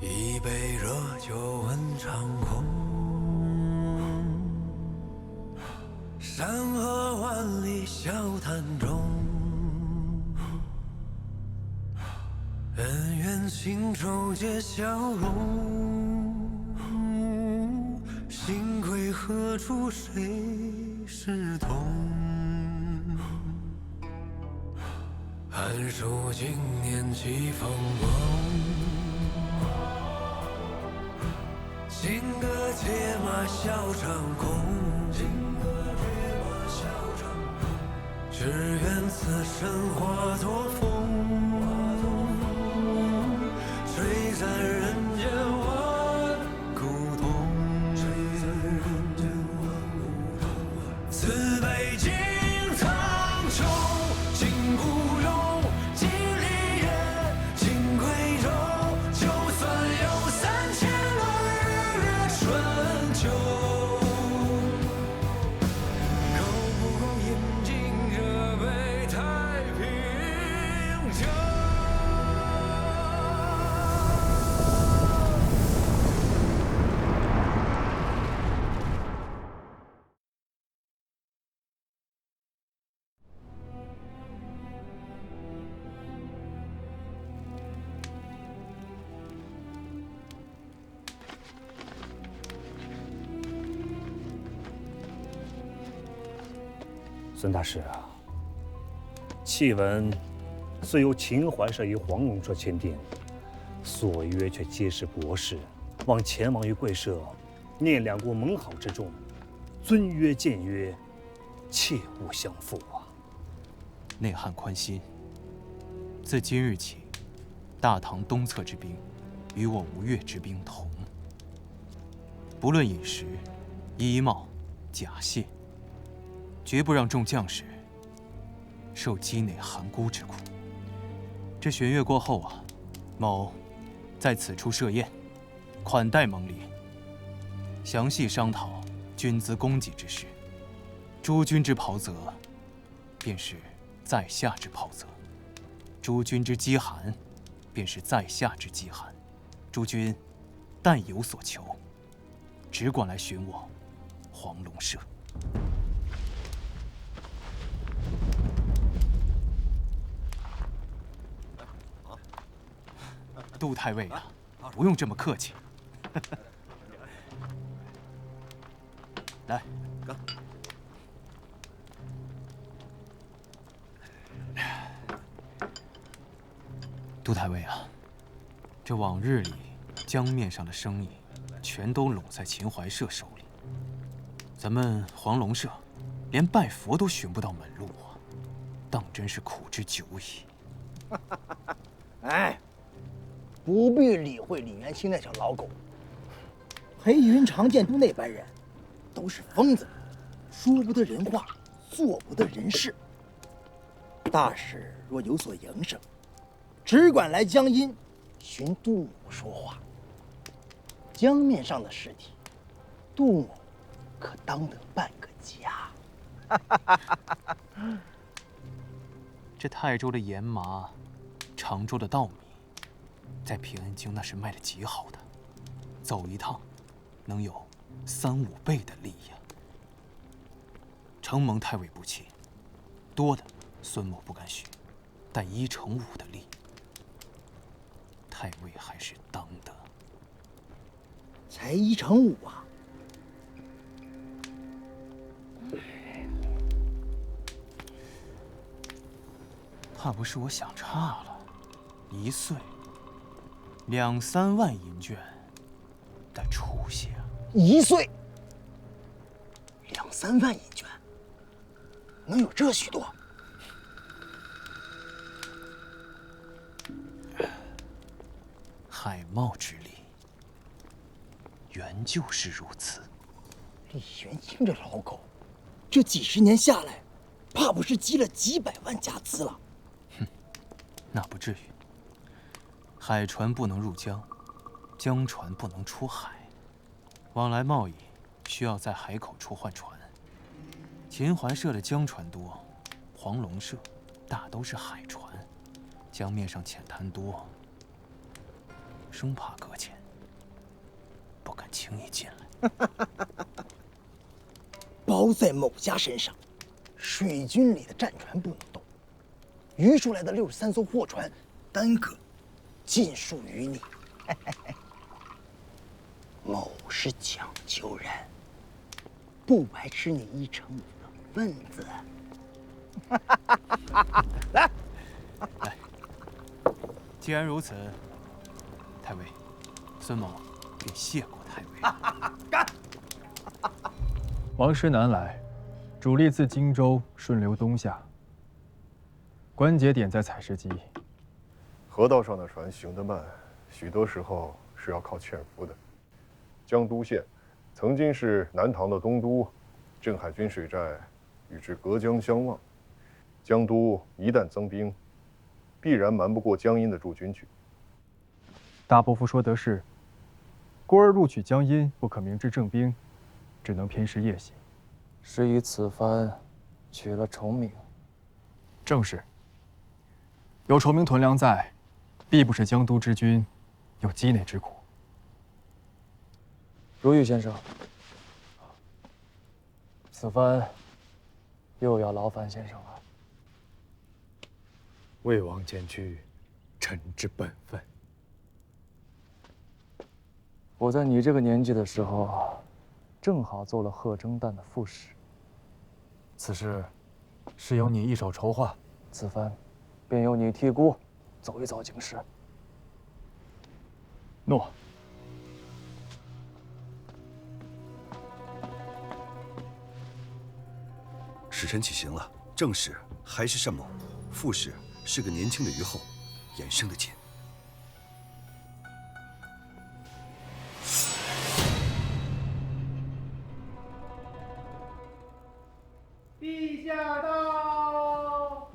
一杯热酒问长空，山河万里笑谈中，恩怨情仇皆消融。心归何处谁是同？寒暑经年几风光，金戈铁马笑长空。只愿此生化作风，吹散人间万古痛。此北京苍穹，今孤勇，今离别，今归舟。就算有3000个日月春秋，够不够饮尽这杯太平酒？孙大师啊，檄文虽由秦淮社与黄龙社签订，所约却皆是国事，望前往于贵社，念两国盟好之重，遵约践约，切勿相负啊！内汉宽心，自今日起，大唐东侧之兵与我吴越之兵同，不论饮食、衣帽、甲械，绝不让众将士受积馁寒孤之苦。这弦月过后啊，某在此处设宴，款待盟邻，详细商讨军资供给之事。诸军之袍泽，便是在下之袍泽；诸军之饥寒，便是在下之饥寒。诸军但有所求，只管来寻我黄龙社。杜太尉啊，不用这么客气。来，杜太尉啊，这往日里江面上的生意，全都拢在秦淮社手里。咱们黄龙社，连拜佛都寻不到门路啊，当真是苦之久矣。哎。不必理会李元清那小老狗。裴云长监督那般人，都是疯子，说不得人话，做不得人事。大使若有所营生，只管来江阴寻杜某说话。江面上的事体，杜某可当得半个家。这泰州的盐麻，常州的稻米，在平安京那是卖得极好的，走一趟，能有3、5倍的利呀。承蒙太尉不弃，多的孙某不敢许，但1成5的利，太尉还是当的。才1成5啊！怕不是我想差了，1岁2、3万银绢的出息啊！1岁2、3万银绢，能有这许多？海贸之力，原就是如此。李元清这老狗，这几10年下来，怕不是积了几百万家资了。哼，那不至于。海船不能入江，江船不能出海，往来贸易需要在海口处换船。秦淮社的江船多，黄龙社大都是海船，江面上浅滩多，生怕搁浅。不敢轻易进来。包在某家身上，水军里的战船不能动，渔出来的63艘货船，单个尽属于你。某是讲究人，不白吃你1成5的份子。来，既然如此，太尉，孙某便谢过太尉。干！王师南来，主力自荆州顺流东下，关节点在采石矶。河道上的船行得慢，许多时候是要靠潜伏的。江都县曾经是南唐的东都，镇海军水寨与之隔江相望。江都一旦增兵，必然瞒不过江阴的驻军去。大伯父说得是，孤儿入取江阴，不可明知正兵，只能偏师夜行。是以此番取了崇明。正是。有崇明屯粮在，必不是江都之军有积馁之苦。如玉先生，此番又要劳烦先生了。魏王前去，臣之本分。我在你这个年纪的时候，正好做了贺征旦的副使。此事是由你一手筹划，此番便由你替孤走一遭京师。诺。使臣起行了。正使还是单某，副使是个年轻的虞后，眼生得紧。陛下到。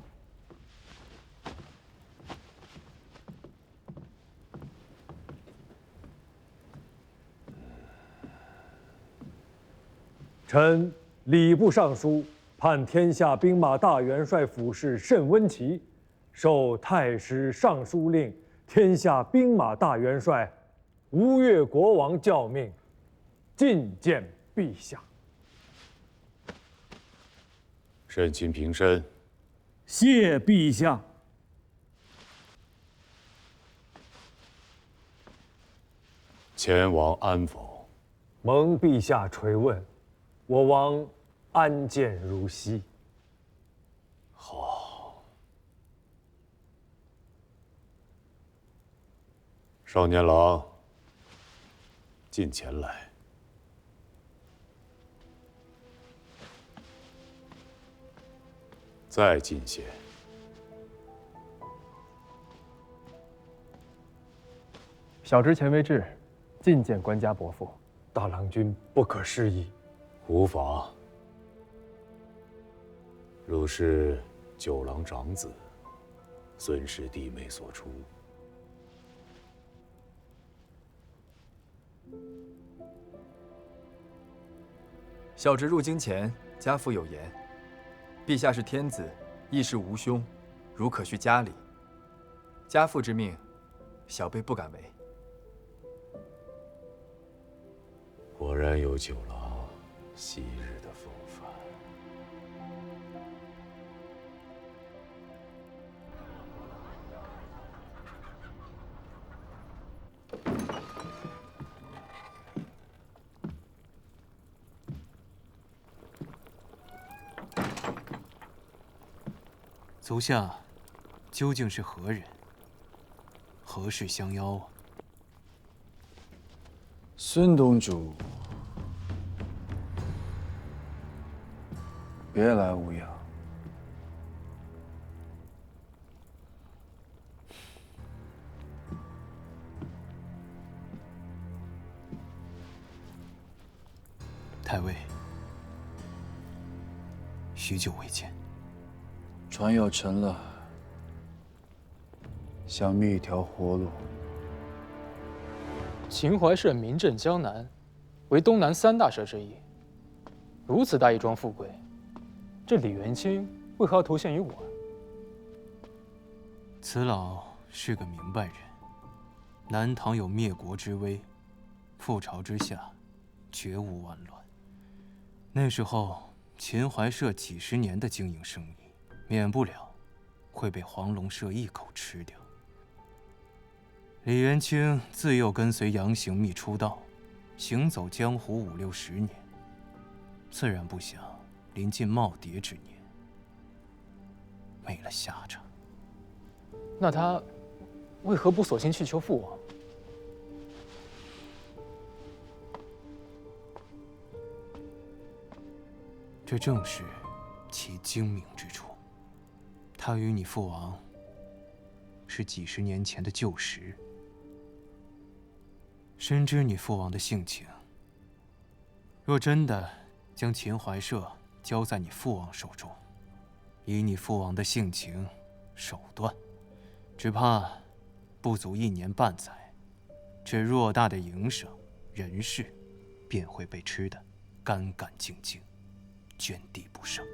臣礼部尚书判天下兵马大元帅府事慎温琪，受太师尚书令，天下兵马大元帅吴越国王教命，觐见陛下。慎亲平身。谢陛下。前王安否？蒙陛下垂问，我王安健如昔。好。少年郎，近前来。再近些。小侄前为至，觐见官家伯父。大郎君不可失仪。无妨。汝是九郎长子，孙氏弟妹所出。小侄入京前，家父有言：陛下是天子，亦是吾兄，如可续家礼。家父之命，小辈不敢违。果然有九郎昔日的风范。足下究竟是何人？何事相邀啊？孙东主，别来无恙。太尉，许久未见。船要沉了，想觅一条活路。秦淮郡名震江南，为东南3大蛇之一。如此大一桩富贵，这李元清为何要投献于我？此老是个明白人，南唐有灭国之威，覆巢之下，绝无完卵。那时候，秦淮社几十年的经营生意，免不了会被黄龙社一口吃掉。李元清自幼跟随杨行密出道，行走江湖5、60年，自然不想临近耄耋之年没了下场。那他为何不索性去求父王？这正是其精明之处。他与你父王是几十年前的旧识，深知你父王的性情。若真的将秦淮社交在你父王手中，以你父王的性情、手段，只怕不足1年半载，这偌大的营生人事，便会被吃得干干净净，捐地不剩。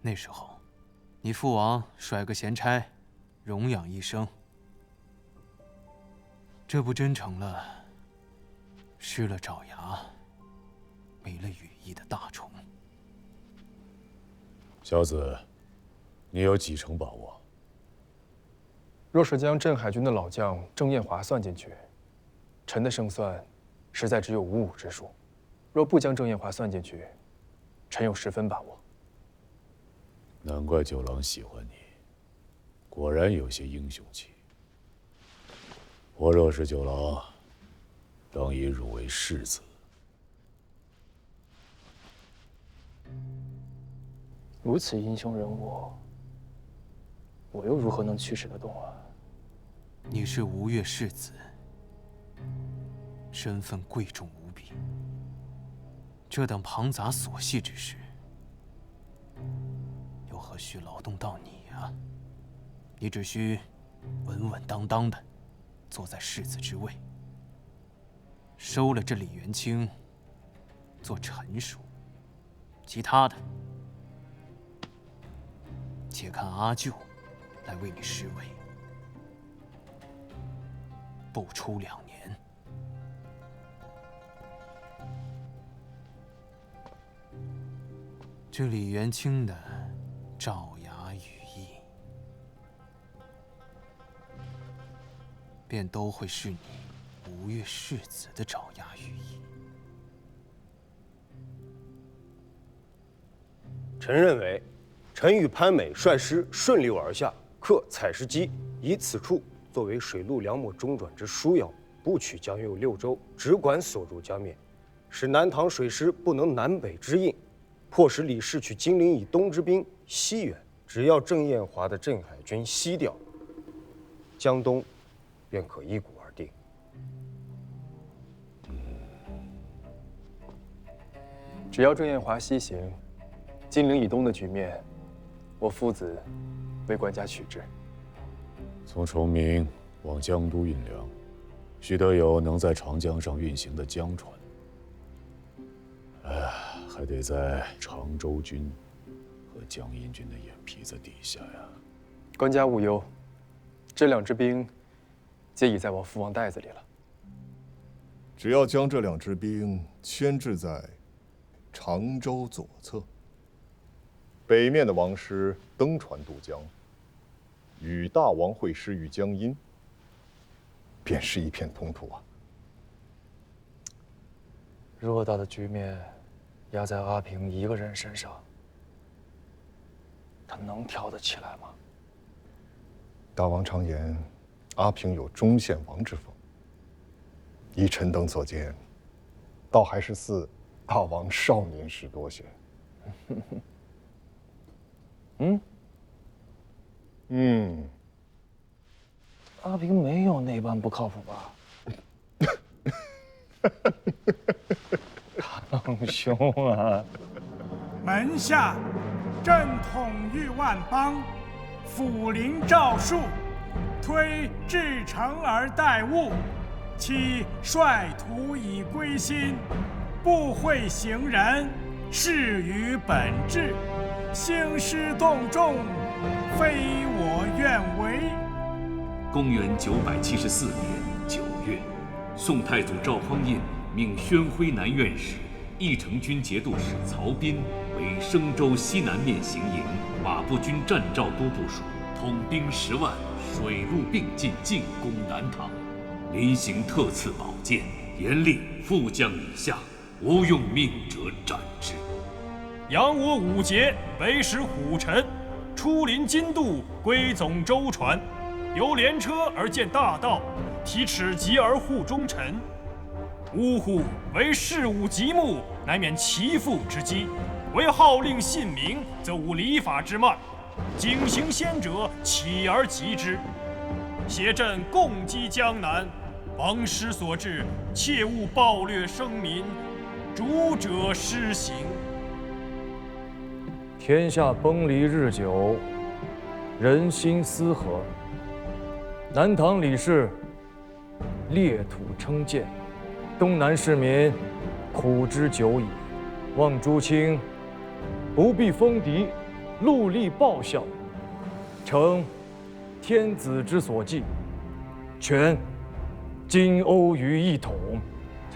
那时候，你父王甩个闲差，荣养一生，这不真成了失了爪牙，没了羽翼的大虫？小子，你有几成把握？若是将镇海军的老将郑彦华算进去，臣的胜算实在只有5-5之数。若不将郑彦华算进去，臣有10分把握。难怪九郎喜欢你，果然有些英雄气。我若是九郎，当以汝为世子。如此英雄人物，我又如何能驱使得动啊？你是吴越世子，身份贵重无比。这等庞杂琐细之事，又何须劳动到你啊？你只需稳稳当当的坐在世子之位，收了这李元清做臣属，其他的且看阿舅来为你侍卫。不出2年，这李元清的爪牙羽翼，便都会是你吴越世子的爪牙羽翼。臣认为，臣与潘美率师顺流而下，克采石矶，以此处作为水陆两抹中转之枢要，不取江右6州，只管所入江面，使南唐水师不能南北之应，迫使李氏取金陵以东之兵西援。只要郑彦华的镇海军西调，江东便可一鼓而定。只要郑彦华西行，金陵以东的局面，我父子为官家取之。从崇明往江都运粮，须得有能在长江上运行的江船。还得在常州军和江阴军的眼皮子底下呀。官家勿忧，这2支兵皆已在我父王袋子里了。只要将这2支兵牵制在常州左侧，北面的王师登船渡江，与大王会师于江阴，便是一片通途啊！偌大的局面压在阿平一个人身上，他能挑得起来吗？大王常言，阿平有中宪王之风。依臣等所见，倒还是似大王少年时多些。阿平没有那般不靠谱吧？堂兄啊！门下，朕统御万邦，辅临诏书，推至诚而待物，其率徒以归心，不讳行人，事于本志，兴师动众，非我愿为。公元974年9月，宋太祖赵匡胤命宣徽南院使、义城军节度使曹彬为升州西南面行营马步军战兆都部署，统兵10万，水陆并进，进攻南唐。临行特赐宝剑，严令副将以下无用命者斩之。扬我武节，北使虎臣，出临津渡，归总舟船。由连车而见大道，提尺疾而护忠臣。呜呼！为事务极目，乃免其父之机；为号令信明，则无礼法之慢。警行先者，起而击之。挟朕共击江南，王师所至，切勿暴掠生民，主者施行。天下崩离日久，人心思合。南唐李氏裂土称鉴，东南市民苦之久矣。望诸卿不必封敌，戮力报效，承天子之所寄，全金瓯于一统。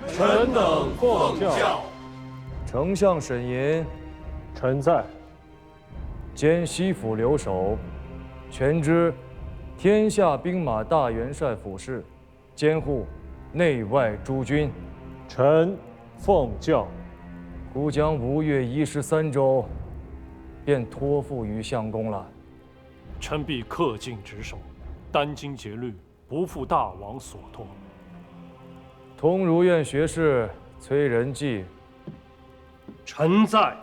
臣等奉教。丞相沈寅，臣在。兼西府留守，权知天下兵马大元帅府事，监护内外诸军。臣奉教。吾将吴越一师3州，便托付于相公了。臣必恪尽职守，殚精竭虑，不负大王所托。通儒院学士崔仁济，臣在。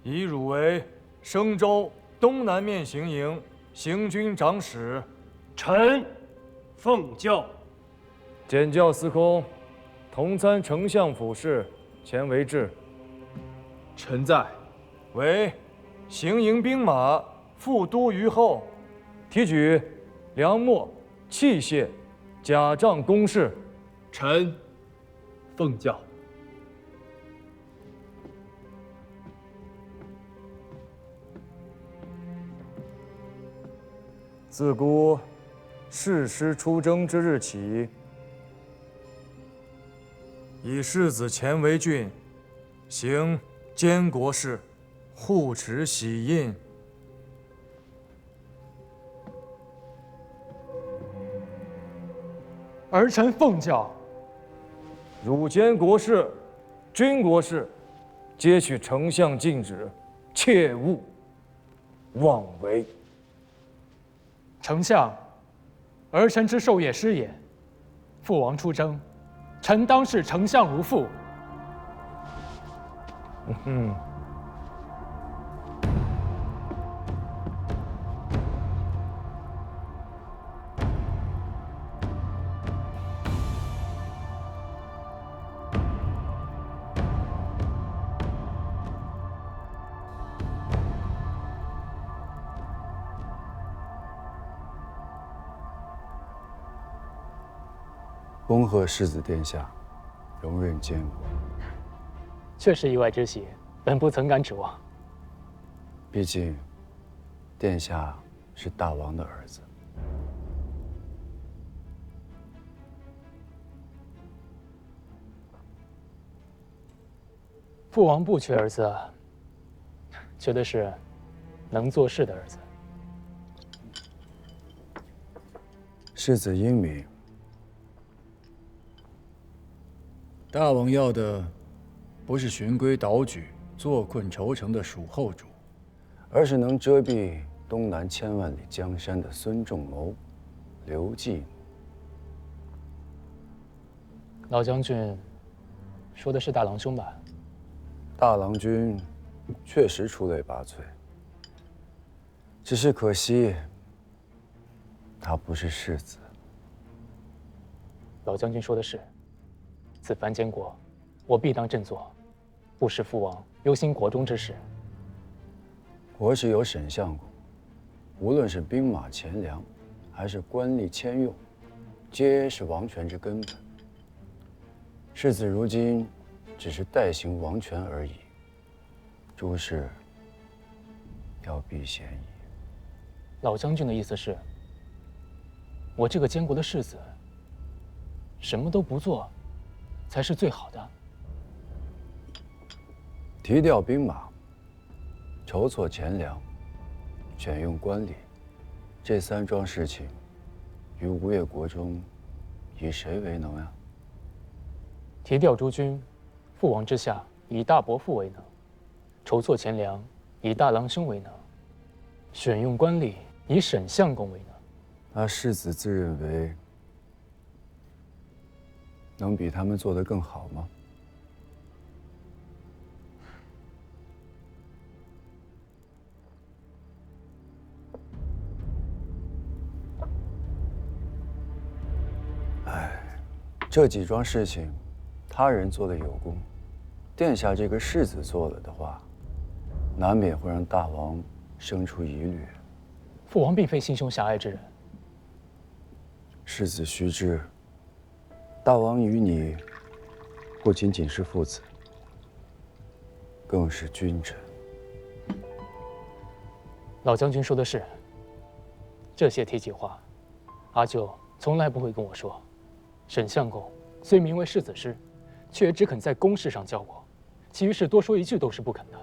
以汝为升州东南面行营行军长史。臣奉教。检校司空，同参丞相府事，钱维志。臣在。为行营兵马副都虞候，提举粮秣、器械、甲仗工事。臣奉教。自古誓师出征之日起，以世子钱维俊行监国事，护持玺印。儿臣奉教。汝监国事、军国事，皆许丞相禁止，切勿妄为。丞相，儿臣之授业师也。父王出征，臣当视丞相如父。恭贺世子殿下荣任监国，确是意外之喜，本不曾敢指望。毕竟，殿下是大王的儿子。父王不缺儿子，缺的是能做事的儿子。世子英明。大王要的不是循规蹈矩、坐困愁城的蜀后主，而是能遮蔽东南千万里江山的孙仲谋、刘季。老将军说的是大郎兄吧？大郎君确实出类拔萃，只是可惜他不是世子。老将军说的是。此番监国，我必当振作，不使父王忧心国中之事。国只有沈相公，无论是兵马钱粮，还是官吏迁用，皆是王权之根本。世子如今只是代行王权而已，诸事要避嫌疑。老将军的意思是，我这个监国的世子，什么都不做，才是最好的。提调兵马，筹措钱粮，选用官吏，这3桩事情，于吴越国中，以谁为能呀？提调诸军，父王之下，以大伯父为能；筹措钱粮，以大郎兄为能；选用官吏，以沈相公为能。那世子自认为能比他们做得更好吗？这几桩事情，他人做的有功，殿下这个世子做了的话，难免会让大王生出疑虑。父王并非心胸狭隘之人。世子须知，大王与你不仅仅是父子，更是君臣。老将军说的是，这些提起话，阿舅从来不会跟我说。沈相公虽名为世子师，却只肯在公事上教我，其余事多说一句都是不肯的。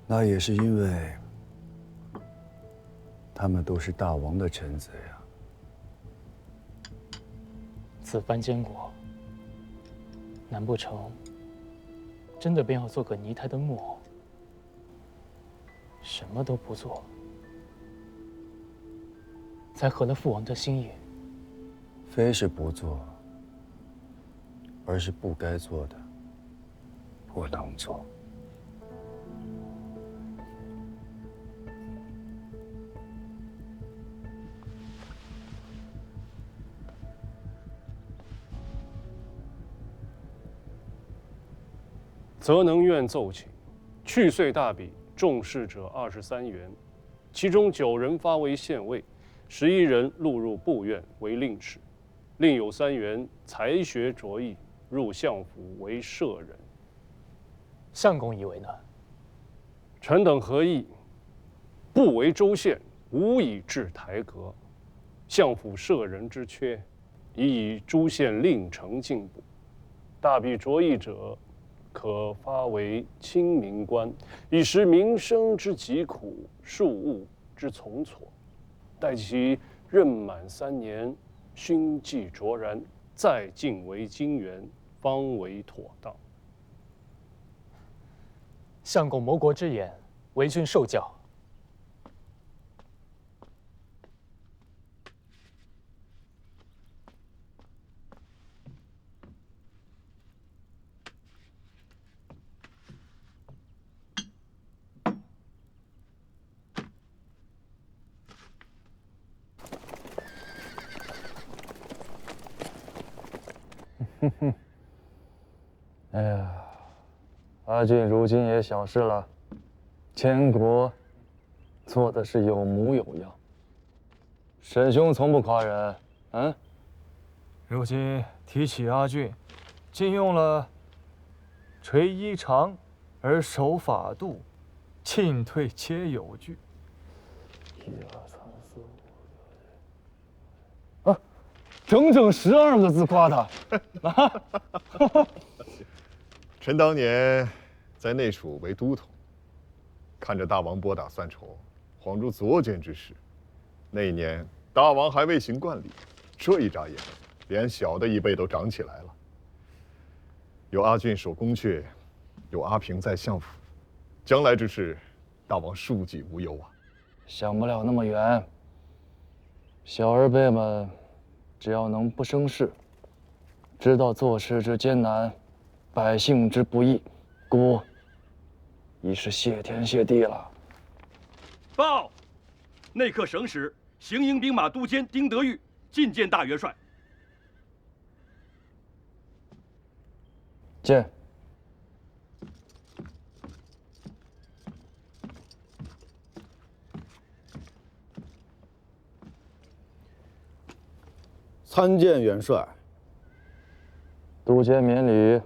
那也是因为他们都是大王的臣子呀。此番监国，难不成真的便要做个泥胎的木偶，什么都不做，才合了父王的心意？非是不做，而是不该做的，不能做。则能院奏请，去岁大比中士者23员，其中9人发为县尉，11人录入部院为令史，另有3员才学卓异，入相府为舍人。相公以为呢？臣等何意？不为州县，无以治台阁；相府舍人之缺，已以诸县令丞进补。大比卓异者，可发为清明官，以识民生之疾苦，庶务之从挫。待其任满3年，勋绩卓然，再进为京员，方为妥当。相公谋国之言，为君受教。哎呀，阿俊如今也小事了，监国做的是有模有样。沈兄从不夸人，嗯？如今提起阿俊，竟用了“垂衣长而守法度，进退皆有据”。1、2、3、4、5、6、7……啊，整整12个字夸他。啊！臣当年在内署为都统，看着大王拨打算筹，恍如昨间之事。那一年大王还未行冠礼，这一眨眼，连小的一辈都长起来了。有阿俊守宫阙，有阿平在相府，将来之事，大王庶几无忧啊。想不了那么远。小儿辈们，只要能不生事，知道做事之艰难，百姓之不易，孤已是谢天谢地了。报，内克省使行营兵马都监丁德裕觐见大元帅。见。参见元帅。都监免礼。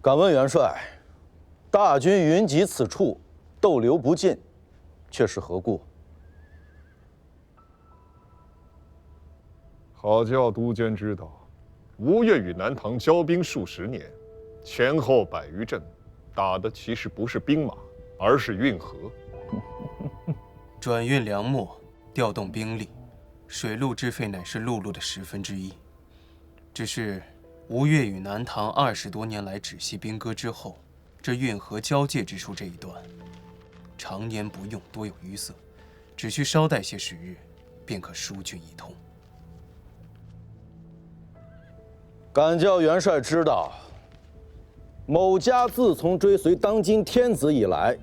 敢问元帅，大军云集此处，逗留不进，却是何故？好叫都监知道，吴越与南唐交兵数十年，前后100余阵，打的其实不是兵马，而是运河。转运粮秣，调动兵力，水陆之费乃是陆路的1/10。只是吴越与南唐20多年来止息兵戈之后，这运河交界之处这一段，常年不用，多有淤塞，只需稍待些时日，便可疏浚一通。敢叫元帅知道，某家自从追随当今天子以来，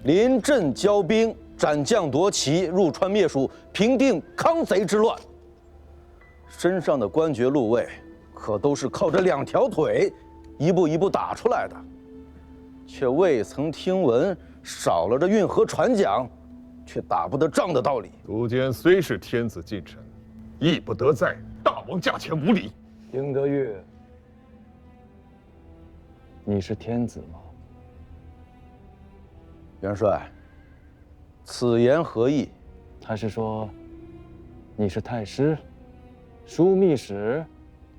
临阵交兵，斩将夺旗，入川灭蜀，平定康贼之乱。身上的官爵禄位，可都是靠着2条腿，一步一步打出来的，却未曾听闻少了这运河船桨，却打不得仗的道理。都监虽是天子近臣，亦不得在大王驾前无礼。丁德玉，你是天子吗？元帅，此言何意？还是说你是太师、枢密使？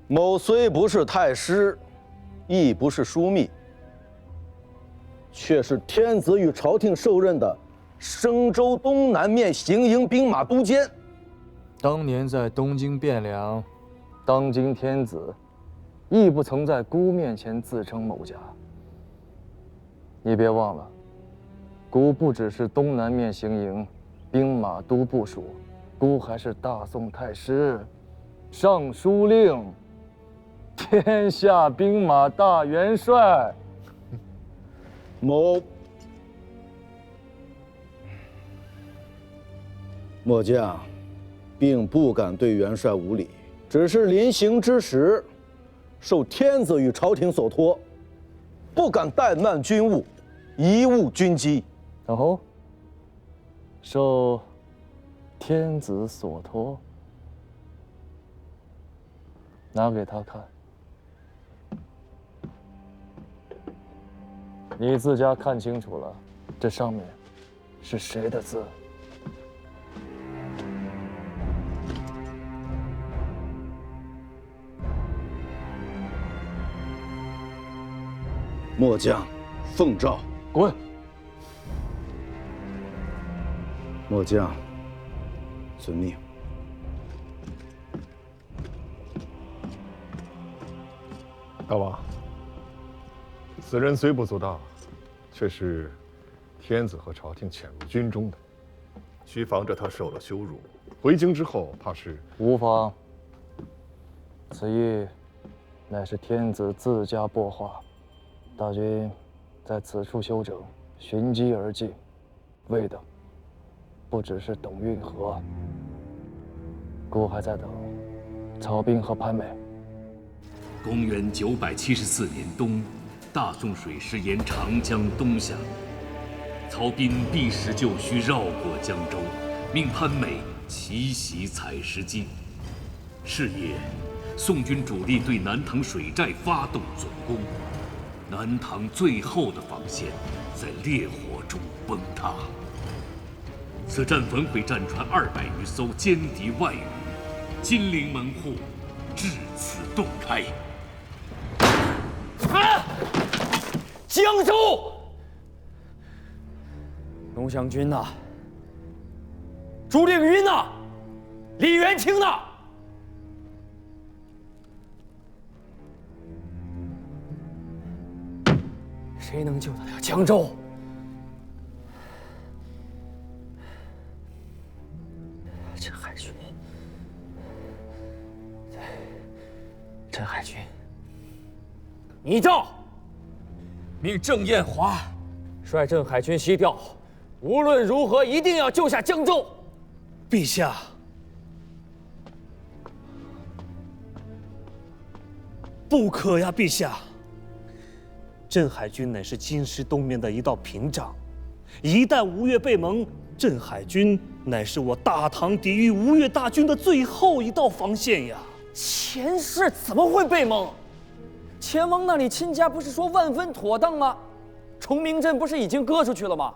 某虽不是太师，亦不是枢密，却是天子与朝廷受任的升州东南面行营兵马都监。当年在东京汴梁，当今天子亦不曾在孤面前自称某家。你别忘了，孤不只是东南面行营兵马都部署，孤还是大宋太师、尚书令、天下兵马大元帅。末将并不敢对元帅无礼，只是临行之时，受天子与朝廷所托，不敢怠慢军务，贻误军机。哦，受天子所托，拿给他看。你自家看清楚了，这上面是谁的字？末将奉诏。滚！末将遵命。大王，此人虽不足大，却是天子和朝廷遣入军中的，需防着他受了羞辱，回京之后怕是无妨。此役乃是天子自家拨划，大军在此处休整，寻机而进，为的不只是等运河，孤还在等曹彬和潘美。公元974年冬，大宋水师沿长江东下，曹彬避实就虚，绕过江州，命潘美奇袭采石矶。是夜，宋军主力对南唐水寨发动总攻，南唐最后的防线在烈火中崩塌。此战焚毁战船200余艘，歼敌万余，金陵门户至此洞开。江州，龙翔军呐，朱令云呐，李元清呐，谁能救得了江州？陈海军，陈海军，拟诏命郑彦华率镇海军西调，无论如何一定要救下江州。陛下，不可呀，陛下！镇海军乃是京师东面的一道屏障，一旦吴越被蒙，镇海军乃是我大唐抵御吴越大军的最后一道防线呀！前世怎么会被蒙？前王那里亲家不是说万分妥当吗？崇明镇不是已经割出去了吗？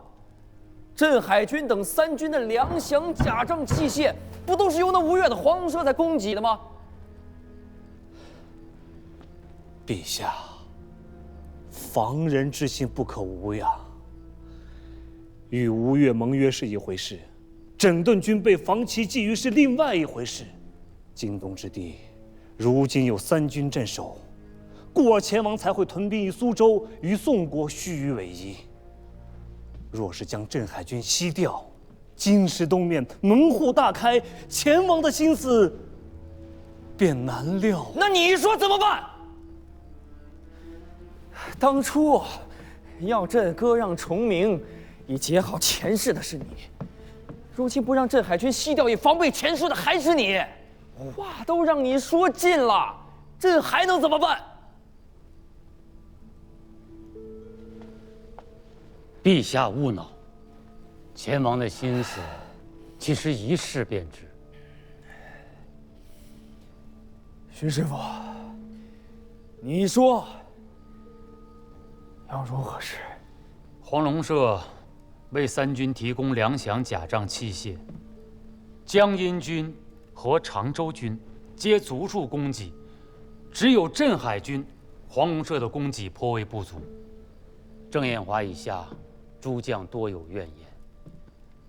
镇海军等3军的粮饷、甲胄、器械，不都是由那吴越的黄龙社在供给的吗？陛下，防人之心不可无呀。与吴越盟约是一回事，整顿军备、防其觊觎是另外一回事。京东之地，如今有3军镇守，故而前王才会屯兵于苏州，与宋国虚与委蛇。若是将镇海军西调，京师东面门户大开，前王的心思便难料。那你说怎么办？当初要朕割让崇明，以结好前世的是你；如今不让镇海军西调，以防备前世的还是你。话都让你说尽了，朕还能怎么办？陛下勿恼，前王的心思，其实一试便知。徐师傅，你说要如何是？黄龙社为3军提供粮饷、甲胄、器械，江阴军和常州军皆足数供给，只有镇海军、黄龙社的供给颇为不足。郑彦华以下诸将多有怨言，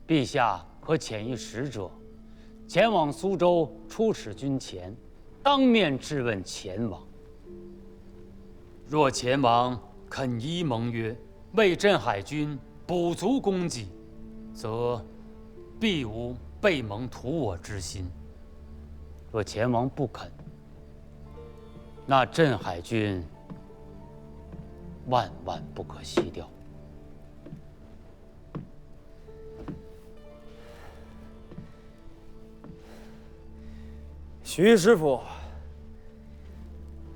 陛下可遣一使者，前往苏州出使军前，当面质问前王。若前王肯依盟约，为镇海军补足供给，则必无背盟屠我之心。若前王不肯，那镇海军万万不可西调。徐师傅，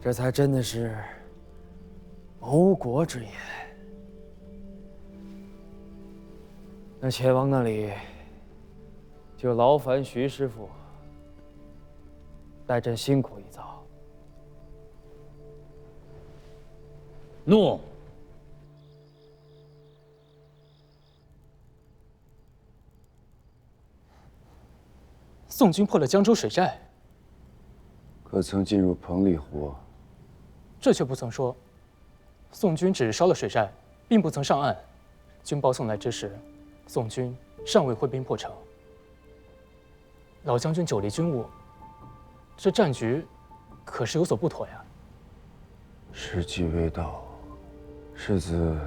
这才真的是谋国之言。那前王那里，就劳烦徐师傅代朕辛苦一遭。诺。宋军破了江州水寨，可曾进入彭蠡湖？这却不曾说。宋军只烧了水寨，并不曾上岸。军报送来之时，宋军尚未挥兵破城。老将军久离军务，这战局可是有所不妥呀。时机未到，世子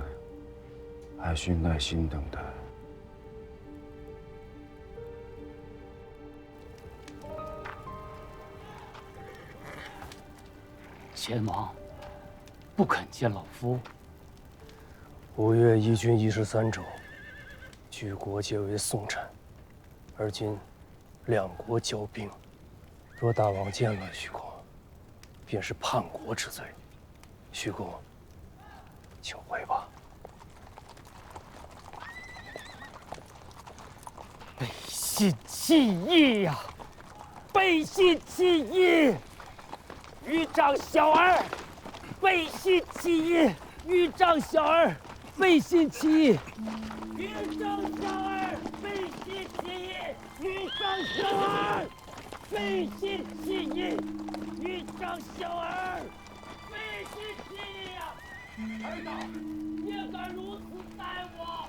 还需耐心等待。前王不肯见老夫。吴越一军13州，举国皆为宋臣，而今两国交兵，若大王见了徐公，便是叛国之罪。徐公，请回吧。背信弃义呀！背信弃义！豫章小儿，背信弃义！豫章小儿，背信弃义！豫章小儿，背信弃义！豫章小儿，背信弃义！豫章小儿，背信弃义呀！儿道，也敢如此待我？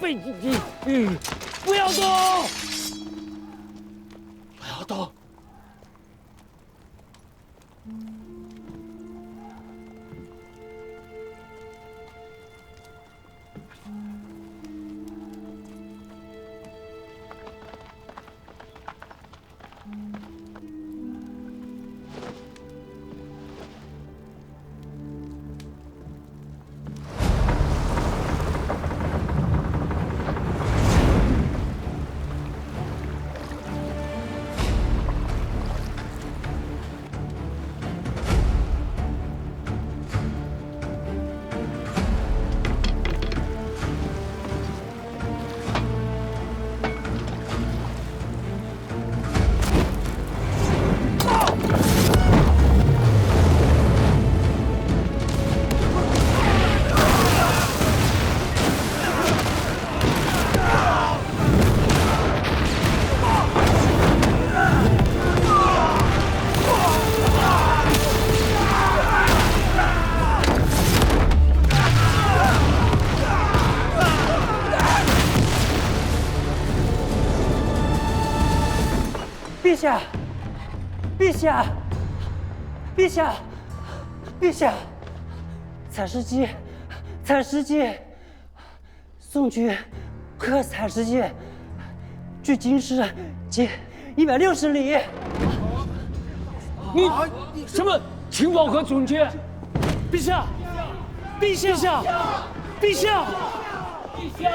背信弃义！不要动！不要动！下，陛下，陛下，陛下，采石矶，采石矶，宋军克采石矶，距京师仅160里。你什么情报和准确？陛下，陛下，陛下，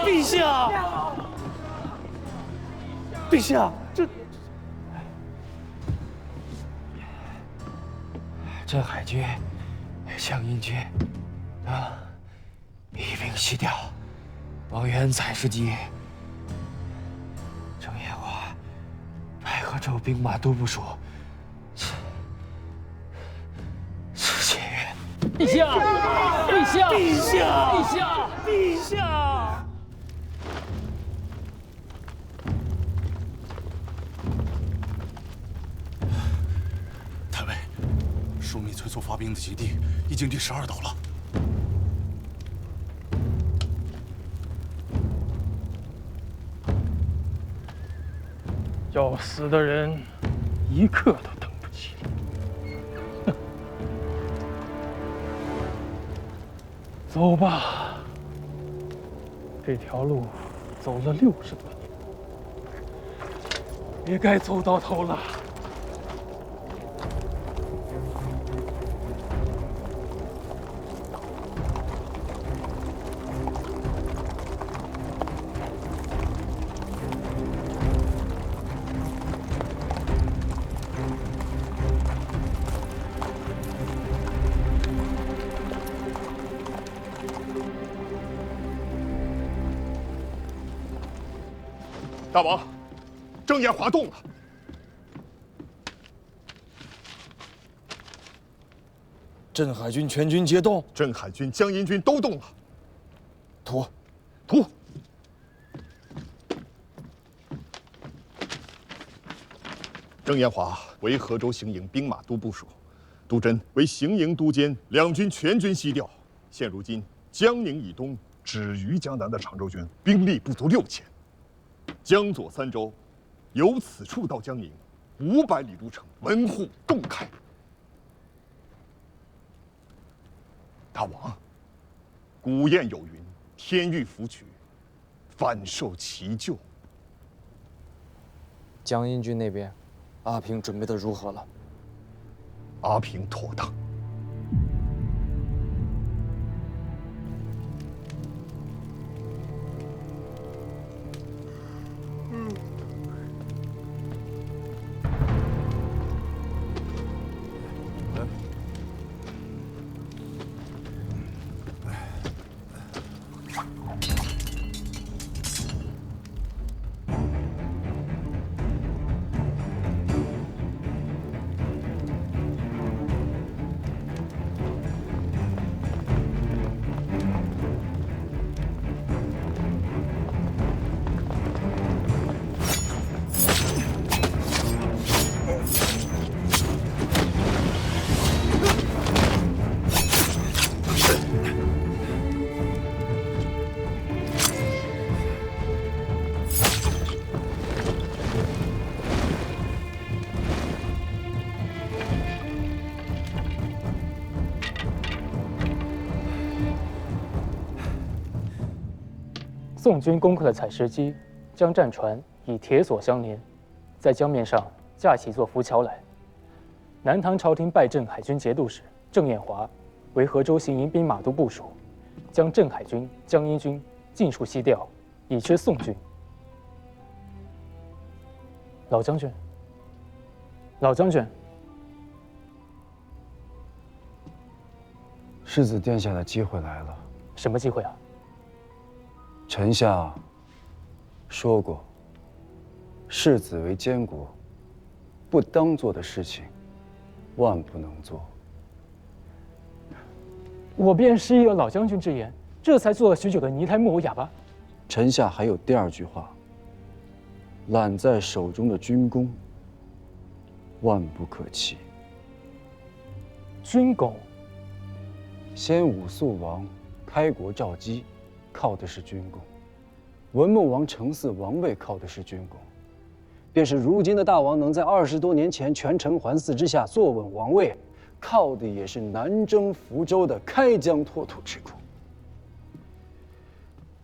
陛下，陛下，镇海军、湘阴军一并西调，往援采石矶。郑彦华、白河州兵马都部署是解元。陛下，陛下，陛下，陛下，陛下。太尉，枢密催促发兵的基地已经第12岛了。要死的人一刻都等不起。走吧，这条路走了60多年，也该走到头了。大王，郑彦华动了。镇海军全军皆动，镇海军、江阴军都动了。图。郑彦华为河州行营兵马都部署，杜真为行营都监，两军全军西调。现如今，江宁以东止于江南的常州军兵力不足6000。江左3州，由此处到江宁500里路程，门户洞开。大王，古谚有云：“天欲福取，反受其咎。”江阴军那边，阿平准备的如何了？阿平妥当。宋军攻克了采石矶，将战船以铁索相连，在江面上架起一座浮桥来。南唐朝廷拜镇海军节度使郑彦华为河州行营兵马都部署，将镇海军、江阴军尽数西调，以缺宋军。老将军，世子殿下的机会来了。什么机会啊？臣下说过，世子为监国，不当做的事情，万不能做。我便是依了老将军之言，这才做了许久的泥胎木偶哑巴。臣下还有第2句话：揽在手中的军功，万不可弃。军功，先武肃王开国造基，靠的是军功；文穆王承嗣王位靠的是军功；便是如今的大王能在20多年前权臣桓嗣之下坐稳王位，靠的也是南征福州的开疆拓土之功。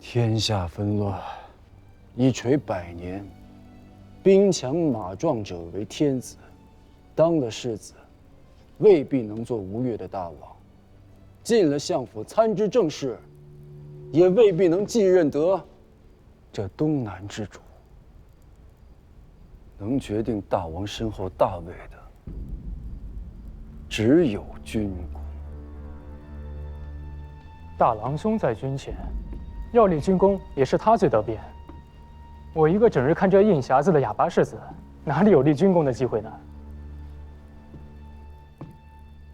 天下纷乱，一垂100年，兵强马壮者为天子，当了世子，未必能做吴越的大王；进了相府参知政事，也未必能继任得这东南之主。能决定大王身后大位的，只有军功。大郎兄在军前，要立军功也是他最得便。我一个整日看着印匣子的哑巴世子，哪里有立军功的机会呢？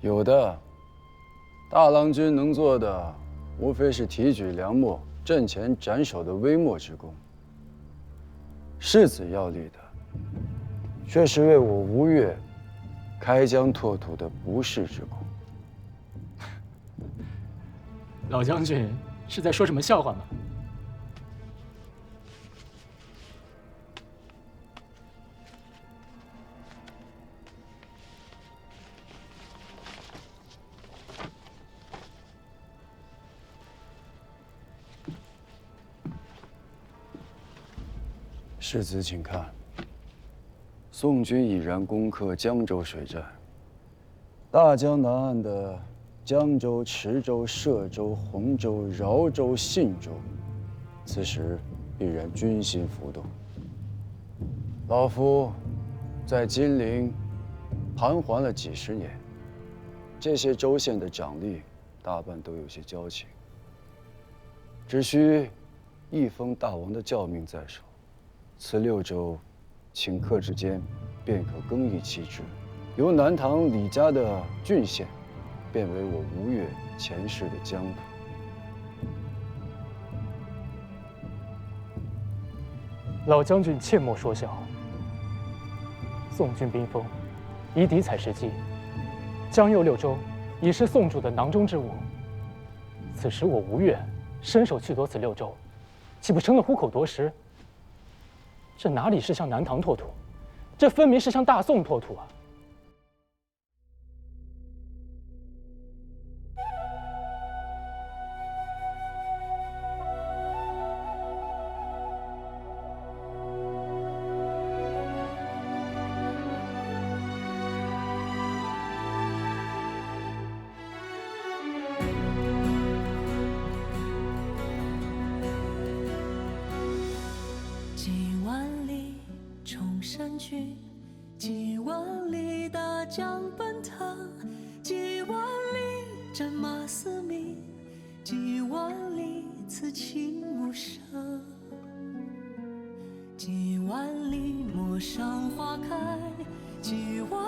有的，大郎君能做的，无非是提举良末、阵前斩首的微末之功。世子要立的，却是为我吴越开疆拓土的不世之功。老将军是在说什么笑话吗？世子，请看，宋军已然攻克江州水战，大江南岸的江州、池州、歙州、洪州、饶州、信州，此时必然军心浮动。老夫在金陵盘桓了几十年，这些州县的长吏大半都有些交情，只需一封大王的诏命在手，此6州顷刻之间便可更易其制，由南唐李家的郡县变为我吴越前世的疆土。老将军切莫说笑。宋军兵锋，以敌采石矶，江右6州已是宋主的囊中之物。此时我吴越伸手去夺此6州，岂不成了虎口夺食？这哪里是向南唐拓土，这分明是向大宋拓土啊！几万里崇山峻，几万里大江奔腾，几万里战马嘶鸣，几万里此情无声，几万里陌上花开，几万